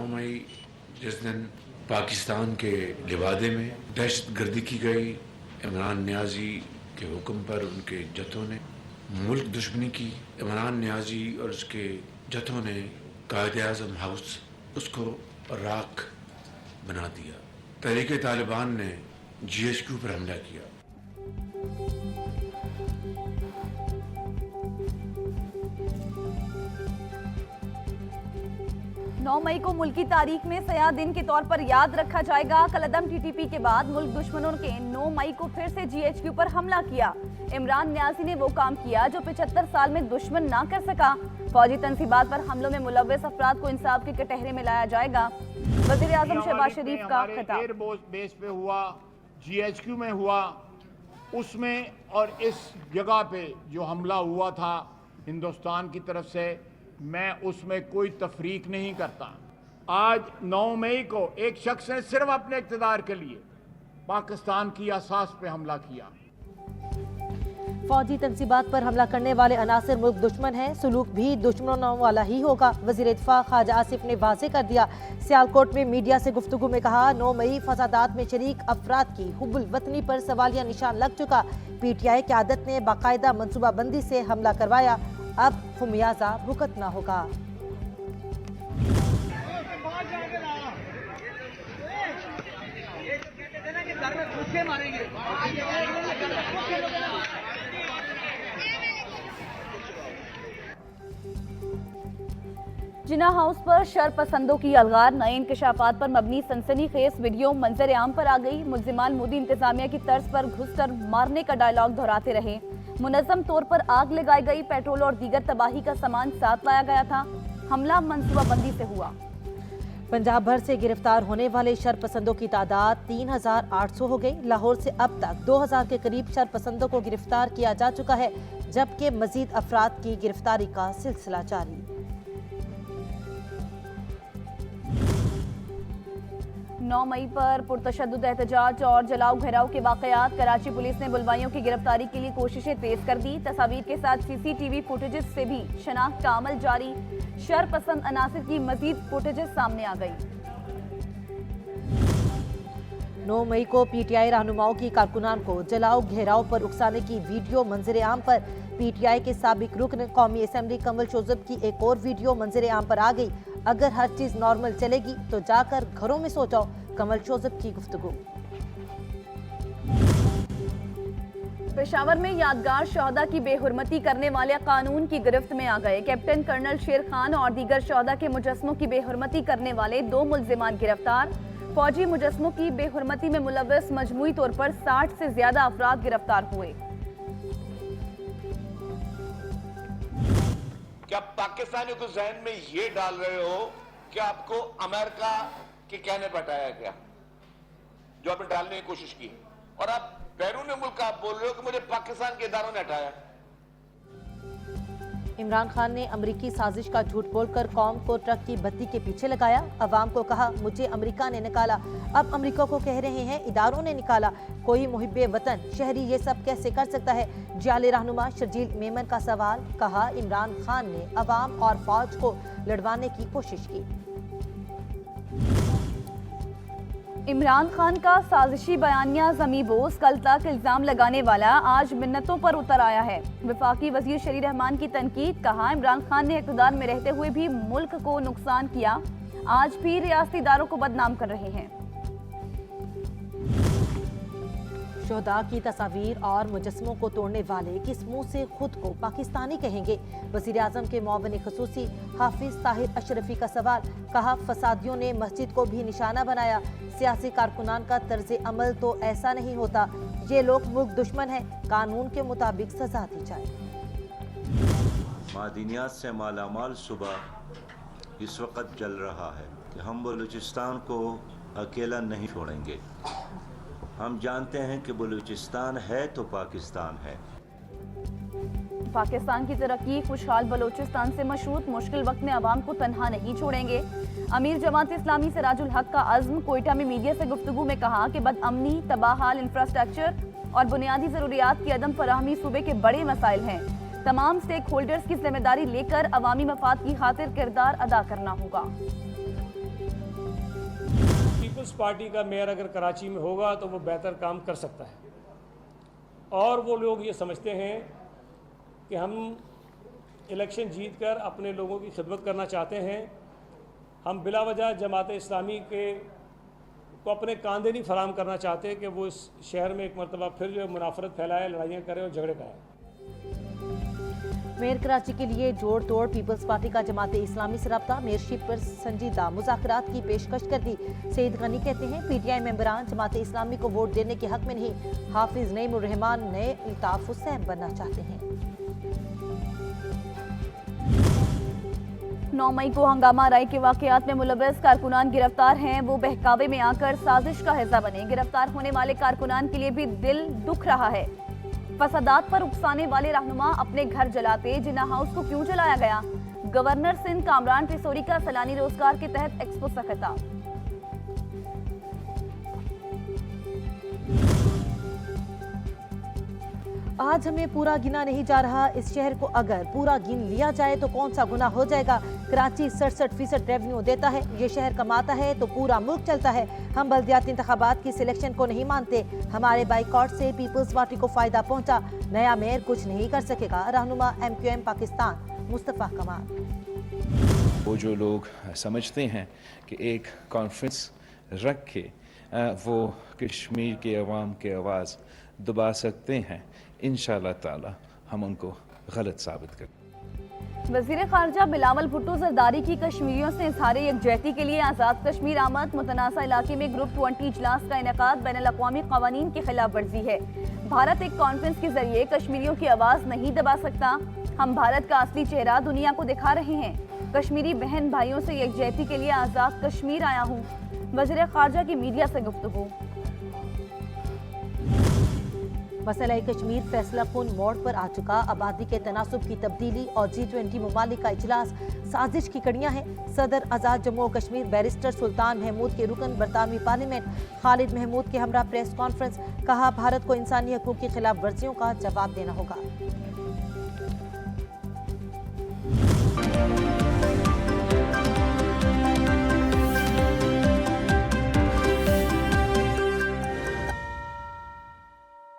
9 मई जिस दिन पाकिस्तान के लिबादे में दहशत गर्दी की गई, इमरान नियाजी के हुक्म पर उनके जथों ने मुल्क दुश्मनी की। इमरान नियाजी और उसके जथों ने कायद-ए-आज़म हाउस उसको राख बना दिया। तहरीक तालिबान ने GHQ पर हमला किया। 9 मई को मुल्की तारीख में सयाह दिन के तौर पर याद रखा जाएगा। कलअदम TTP के बाद मुल्क दुश्मनों ने 9 मई को फिर से GHQ पर हमला किया। इमरान नियाजी ने वो काम किया जो 75 साल में दुश्मन ना कर सका। फौजी तंसीबात पर हमलों में मुलव्वस अफराद को इंसाफ के कटहरे में लाया जाएगा। वज़ीर आज़म शहबाज शरीफ का खिताब। एयर बेस पे हुआ, GHQ में हुआ, उसमें और इस जगह पे जो हमला हुआ था हिंदुस्तान की तरफ से, मैं उसमें कोई तफरीक नहीं करता। आज 9 मई को एक शख्स ने सिर्फ अपने इक़्तिदार के लिए पाकिस्तान की असास पे हमला किया। फौजी तंसीबात पर हमला करने वाले अनासर मुल्क दुश्मन हैं, सुलूक भी दुश्मनों वाला ही होगा। वज़ीर इत्तफ़ाक़ ख्वाजा आसिफ ने वाज़ेह कर दिया। सियालकोट में मीडिया से गुफ्तगू में कहा, 9 मई फसादात में शरीक अफराद की हुब्बुल वतनी पर सवालिया निशान लग चुका। PTI क़यादत ने बाकायदा मनसूबाबंदी से हमला करवाया, अब खुमियाजा भुगतना होगा। जिना हाउस पर शर पसंदों की अलगार, नए इंकशाफात पर मबनी सनसनीखेज वीडियो मंजर आम पर आ गई। मुल्जिमान मोदी इंतजामिया की तर्ज पर घुसकर मारने का डायलॉग दोहराते रहे। मुनज़्ज़म तौर पर आग लगाई गई, पेट्रोल और दीगर तबाही का सामान साथ लाया गया था। हमला मनसूबाबंदी से हुआ। पंजाब भर से गिरफ्तार होने वाले शरपसंदों की तादाद 3800 हो गई। लाहौर से अब तक 2000 के करीब शरपसंदों को गिरफ्तार किया जा चुका है, जबकि मजीद अफराद की गिरफ्तारी का सिलसिला जारी। नौ मई पर पुरतशद्दुद एहतजाज और जलाओ घेराव के वाकयात। कराची पुलिस ने बुलवाइयों की गिरफ्तारी के लिए कोशिशें तेज कर दी। तस्वीर के साथ CCTV फुटेजेस से भी शनाख्त का अमल जारी। शर पसंद अनासिर की मजीद फुटेजेस सामने आ गई। 9 मई को PTI रहनुमाओं की कारकुनान को जलाओ घेराव पर उकसाने की वीडियो मंजर आम पर। PTI के साबिक रुकन कौमी असम्बली कमल शोजब की एक और वीडियो मंजर आम पर आ गई। अगर हर चीज नॉर्मल चलेगी तो जाकर घरों में सो जाओ, कमल शोजब की गुफ्तगू। पेशावर में यादगार शहदा की बेहुरमती करने वाले कानून की गिरफ्त में आ गए। कैप्टन कर्नल शेर खान और दीगर शहदा के मुजस्मों की बेहुरमती करने वाले 2 मुल्जिमान गिरफ्तार। फौजी मुजस्मों की बेहुरमती में मुलव्वस मजमूई तौर पर 60 से ज्यादा अफराद गिरफ्तार हुए। क्या पाकिस्तानियों को जहन में ये डाल रहे हो कि आपको अमेरिका के कहने पर हटाया गया, जो आपने डालने की कोशिश की, और आप बैरून मुल्क आप बोल रहे हो कि मुझे पाकिस्तान के इदारों ने हटाया। इमरान खान ने अमरीकी साजिश का झूठ बोलकर कौम को ट्रक की बत्ती के पीछे लगाया। अवाम को कहा मुझे अमरीका ने निकाला, अब अमरीका को कह रहे हैं इदारों ने निकाला। कोई मुहिब्बे वतन शहरी ये सब कैसे कर सकता है? जाले रहनुमा शर्जील मेमन का सवाल। कहा इमरान खान ने अवाम और फौज को लड़वाने की कोशिश की। इमरान खान का साजिशी बयानिया ज़मीबोस, कल तक इल्ज़ाम लगाने वाला आज मिन्नतों पर उतर आया है। वफाकी वजीर शरी रहमान की तनकीद। कहा इमरान खान ने इक़्तिदार में रहते हुए भी मुल्क को नुकसान किया, आज भी रियासती इदारों को बदनाम कर रहे हैं। शोहदा की तस्वीर और मुजस्मों को तोड़ने वाले किस मुंह से खुद को पाकिस्तानी कहेंगे? वज़ीर आज़म के मुआविन ख़ुसूसी हाफिज ताहिर अशरफी का सवाल। कहा फसादियों ने मस्जिद को भी निशाना बनाया। सियासी कारकुनान का तर्ज अमल तो ऐसा नहीं होता। ये लोग मुल्क दुश्मन हैं, कानून के मुताबिक सजा दी जाए। मादनियात से मालामाल सुबह इस वक्त जल रहा है कि हम बलूचिस्तान को अकेला नहीं छोड़ेंगे। हम जानते हैं कि बलूचिस्तान है तो पाकिस्तान है। पाकिस्तान की तरक्की खुशहाल बलोचिस्तान से मशरूत, मुश्किल वक्त में अवाम को तन्हा नहीं छोड़ेंगे। अमीर जमात इस्लामी सिराजुल हक का अज़्म। कोयटा में मीडिया से गुफ्तगू में कहा कि बदअमनी, तबाहाल इंफ्रास्ट्रक्चर और बुनियादी ज़रूरियात की अदम फराहमी सूबे के बड़े मसाइल हैं। तमाम स्टेक होल्डर्स की जिम्मेदारी लेकर अवामी मफाद की खातिर किरदार अदा करना होगा। पीपल्स पार्टी का मेयर अगर कराची में होगा तो वो बेहतर काम कर सकता है, और वो लोग ये समझते हैं कि हम इलेक्शन जीत कर अपने लोगों की खिदमत करना चाहते हैं। हम बिला वजह जमात इस्लामी को अपने कांधे नहीं फराहम करना चाहते कि वो इस शहर में एक मरतबा फिर जो मुनाफरत फैलाए, लड़ाइयाँ करे और झगड़े कराए। मेयर कराची के लिए जोड़ तोड़ पीपल्स पार्टी का जमात इस्लामी से रब्ता, मेयरशिप पर संजीदा मुज़ाकरात की पेशकश कर दी। सईद गनी कहते हैं पीटीआई मेंबरान जमात इस्लामी को वोट देने के हक में नहीं, हाफिज नईमुर रहमान नए अल्ताफ हुसैन बनना चाहते हैं। 9 मई को हंगामा राय के वाकयात में मुलव्वस कारकुनान गिरफ्तार हैं। वो बहकावे में आकर साजिश का हिस्सा बने। गिरफ्तार होने वाले कारकुनान के लिए भी दिल दुख रहा है। फसादात पर उकसाने वाले रहनुमा अपने घर जलाते, जिन्ना हाउस को क्यों जलाया गया? गवर्नर सिंध कामरान पिसोरी का सलानी रोजगार के तहत एक्सपो से खिताब। आज हमें पूरा गिना नहीं जा रहा। इस शहर को अगर पूरा गिन लिया जाए तो कौन सा गुना हो जाएगा। कराची 67% रेवेन्यू देता है, ये शहर कमाता है तो पूरा मुल्क चलता है। हम बल्दियाती इंतखाबात की सिलेक्शन को नहीं मानते। हमारे बाइकॉट से पीपल्स पार्टी को फायदा पहुंचा। नया मेयर कुछ नहीं कर सकेगा। रहनुमा MQM पाकिस्तान मुस्तफा कमाल। वो जो लोग समझते हैं कि एक कॉन्फ्रेंस रख के वो कश्मीर के अवाम के आवाज़ दबा सकते हैं, इंशाअल्लाह ताला हम उनको गलत साबित करें। वज़ीर ख़ारजा बिलावल भुट्टो जरदारी की कश्मीरियों से इज़हार यकजहती के लिए आज़ाद कश्मीर आमद। मुतनाज़ा इलाके में ग्रुप 20 इजलास का इनेकाद बैनुल-अक़वामी क़वानीन की खिलाफ वर्जी है। भारत एक कॉन्फ्रेंस के जरिए कश्मीरियों की आवाज़ नहीं दबा सकता। हम भारत का असली चेहरा दुनिया को दिखा रहे हैं। कश्मीरी बहन भाइयों से यकजहती के लिए आज़ाद कश्मीर आया हूँ। वज़ीर ख़ारजा की मीडिया से गुफ्तगू। मसला कश्मीर फैसला कुन मोड़ पर आ चुका। आबादी के तनासुब की तब्दीली और G20 ममालिक का इजलास साजिश की कड़ियाँ हैं। सदर आज़ाद जम्मू और कश्मीर बैरिस्टर सुल्तान महमूद के रुकन बरतानवी पार्लियामेंट खालिद महमूद के हमरा प्रेस कॉन्फ्रेंस। कहा भारत को इंसानी हकूक़ की खिलाफ वर्जियों का जवाब देना होगा।